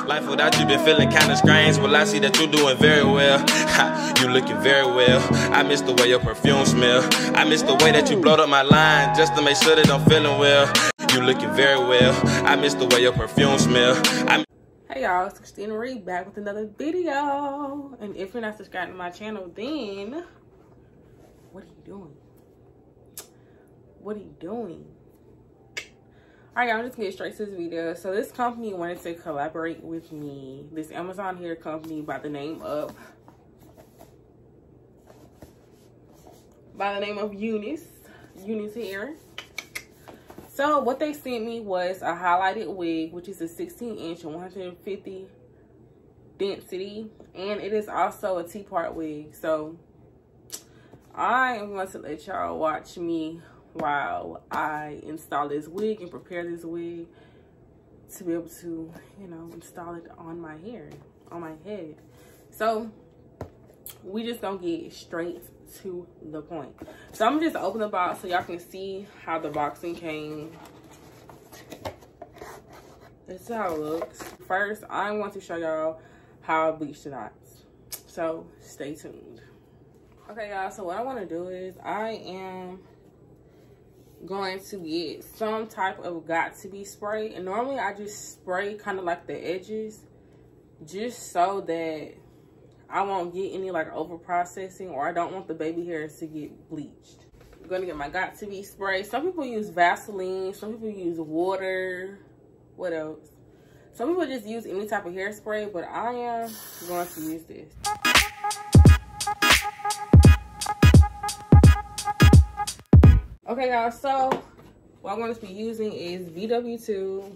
Life without you been feeling kinda strange. Well, I see that you're doing very well. You looking very well. I miss the way your perfume smell. I miss the way that you blowed up my line just to make sure that I'm feeling well. You looking very well. I miss the way your perfume smell. Hey y'all, it's Christina Reed back with another video. And if you're not subscribed to my channel, then what are you doing? What are you doing? Alright, I'm just gonna get straight to this video. So this company wanted to collaborate with me. This Amazon hair company by the name of Unice. Unice hair. So what they sent me was a highlighted wig, which is a 16-inch and 150 density, and it is also a T-part wig. So I am going to let y'all watch me while I install this wig and prepare this wig to be able to, you know, install it on my hair, on my head. So we just gonna get straight to the point. So I'm just open the box so y'all can see how the boxing came. This is how it looks. First, I want to show y'all how I bleach the knots. So stay tuned. Okay, y'all, so what I want to do is I am going to get some type of got-to-be spray, and normally I just spray kind of like the edges just so that I won't get any like over processing, or I don't want the baby hairs to get bleached. I'm gonna get my got-to-be spray. Some people use Vaseline, some people use water. What else? Some people just use any type of hairspray, but I am going to use this. Okay, y'all, so what I'm going to be using is VW2,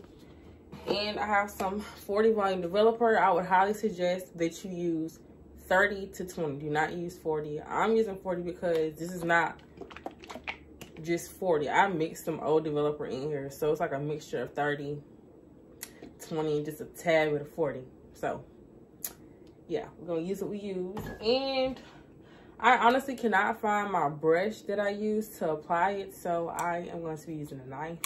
and I have some 40 volume developer. I would highly suggest that you use 30 to 20. Do not use 40. I'm using 40 because this is not just 40. I mixed some old developer in here, so it's like a mixture of 30, 20, and just a tad bit of 40. So yeah, we're going to use what we use. And I honestly cannot find my brush that I use to apply it, so I am going to be using a knife.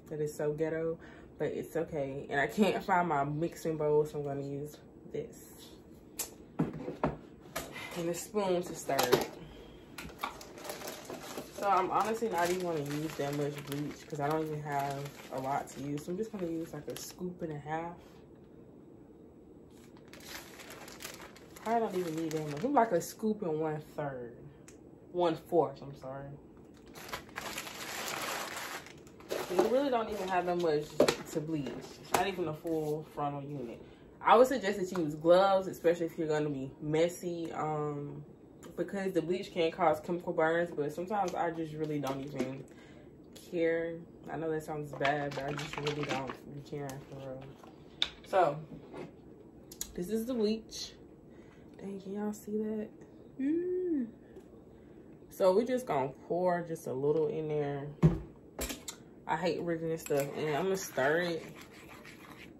That is so ghetto, but it's okay. And I can't find my mixing bowl, so I'm going to use this. And a spoon to stir it. So I'm honestly not even going to use that much bleach because I don't even have a lot to use. So I'm just going to use like a scoop and a half. I don't even need that much. I'm like a scoop and 1/4. 1/4, I'm sorry. You really don't even have that much to bleach. It's not even a full frontal unit. I would suggest that you use gloves, especially if you're going to be messy, because the bleach can cause chemical burns, but sometimes I just really don't even care. I know that sounds bad, but I just really don't be caring for real. So, this is the bleach. Dang, can y'all see that? So we're just gonna pour just a little in there. I hate rigging this stuff in. I'm gonna stir it.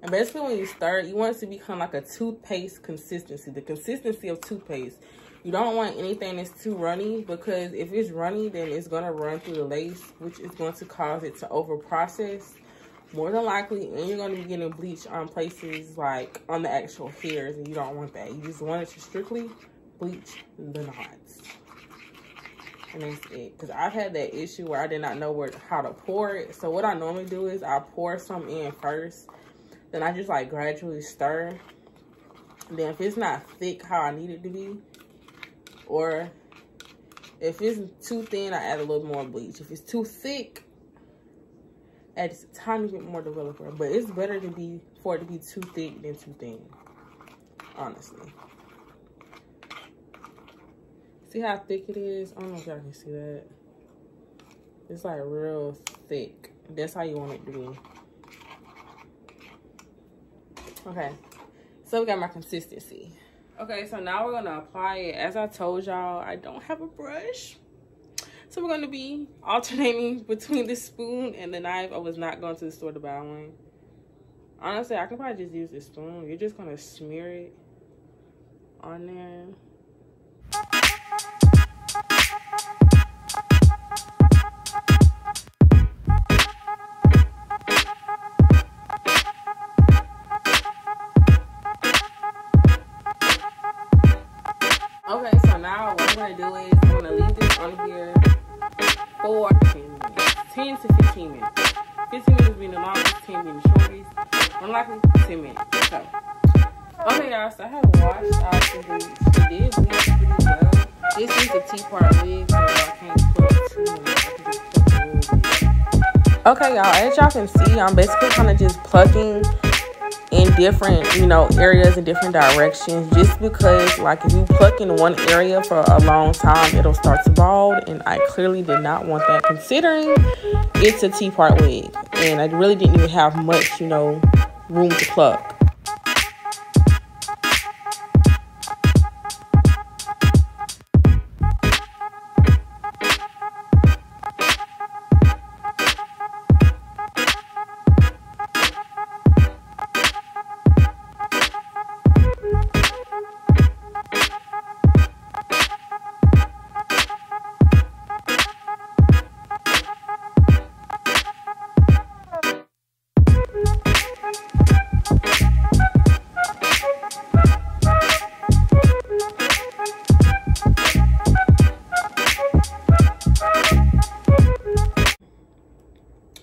And basically when you stir it, you want it to become like a toothpaste consistency. The consistency of toothpaste. You don't want anything that's too runny, because if it's runny, then it's gonna run through the lace, which is going to cause it to over process more than likely, and you're going to be getting bleach on places like on the actual hairs, and you don't want that. You just want it to strictly bleach the knots, and that's it. Because I've had that issue where I did not know how to pour it. So what I normally do is I pour some in first, then I just like gradually stir. Then if it's not thick how I need it to be, or if it's too thin, I add a little more bleach. If it's too thick, add just a tiny bit more developer. But it's better for it to be too thick than too thin, honestly. See how thick it is? I don't know if y'all can see that. It's like real thick. That's how you want it to be. Okay, so we got my consistency. Okay, so now we're gonna apply it. As I told y'all, I don't have a brush. So we're going to be alternating between the spoon and the knife. I was not going to the store to buy one. Honestly, I could probably just use the spoon. You're just going to smear it on there. 10 to 15 minutes. 15 minutes being the longest, 10 being the shortest. Unlikely 10 minutes. So, okay, y'all. So I have washed out the bleach. It did bleach pretty well. This is a T-part wig, so I can't plug too much. I can just plug a little bit. Okay, y'all. As y'all can see, I'm basically kind of just plucking in different, areas in different directions, just because, like, if you pluck in one area for a long time, it'll start to bald, and I clearly did not want that, considering it's a T-part wig, and I really didn't even have much, room to pluck.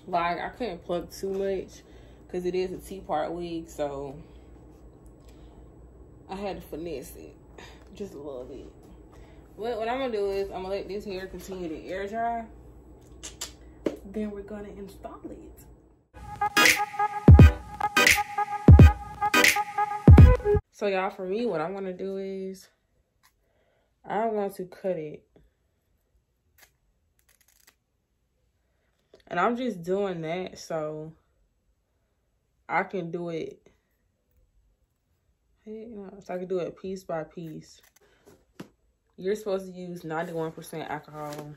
Like, I couldn't pluck too much because it is a T-part wig, so I had to finesse it just a little bit. But what I'm gonna do is I'm gonna let this hair continue to air dry, then we're gonna install it. So y'all, for me, what I'm gonna do is I'm going to cut it. And I'm just doing that so I can do it, so I can do it piece by piece. You're supposed to use 91% alcohol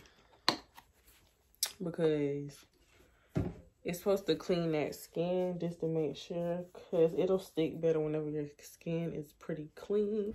because it's supposed to clean that skin, just to make sure, because it'll stick better whenever your skin is pretty clean.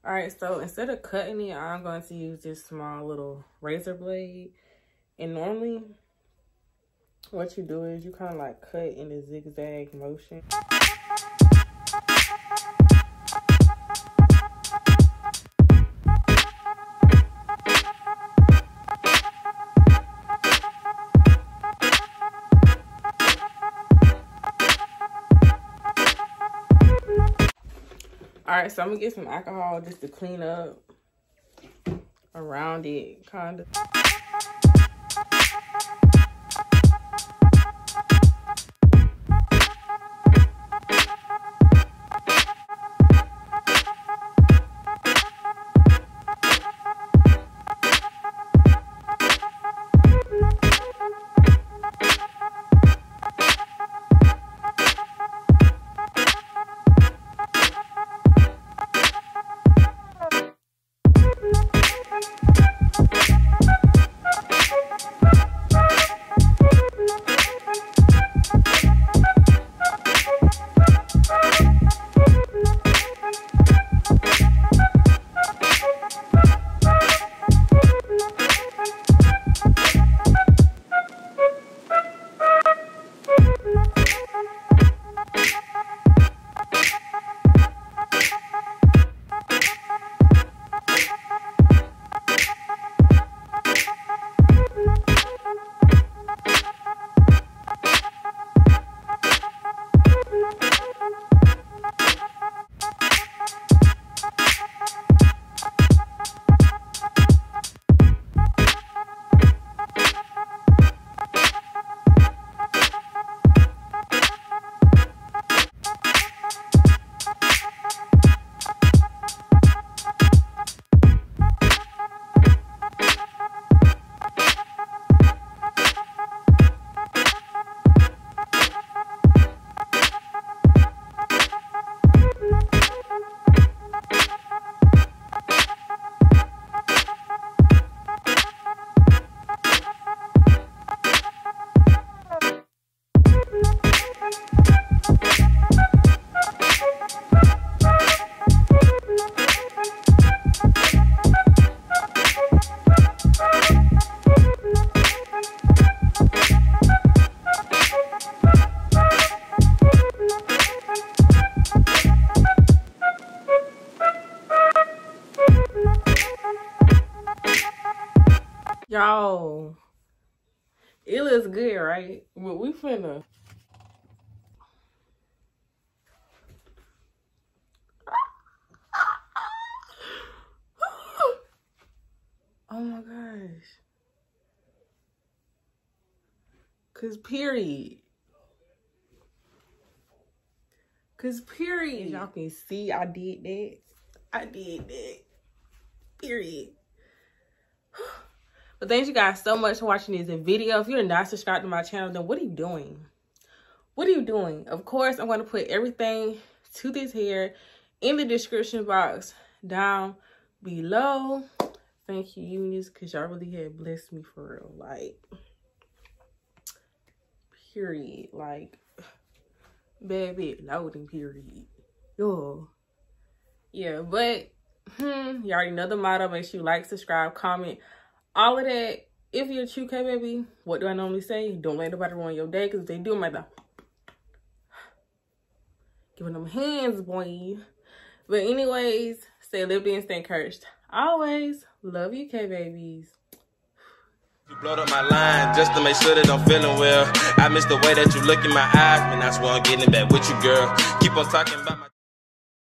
Alright, so instead of cutting it, I'm going to use this small little razor blade. And normally, what you do is you kind of like cut in a zigzag motion. All right, so I'm gonna get some alcohol just to clean up around it, kind of. Y'all, it looks good, right? But we finna. Oh my gosh. Cause period. Y'all can see I did that. Period. But thank you guys so much for watching this video. If you're not subscribed to my channel, then what are you doing? What are you doing? Of course, I'm going to put everything to this hair in the description box down below. Thank you, Unice, because y'all really had blessed me for real. Like, period. Like, bad bit loading, period. Yo. Yeah, but you already know the motto. Make sure you like, subscribe, comment, all of that. If you're a true K baby, what do I normally say? Don't let nobody ruin your day, because if they do, I'm like giving them hands, boy. But anyways, stay lifted and stay encouraged. Always love you, K babies. You blowed up my line just to make sure that I'm feeling well. I miss the way that you look in my eyes, man. I swear I'm getting it back with you, girl. Keep on talking about my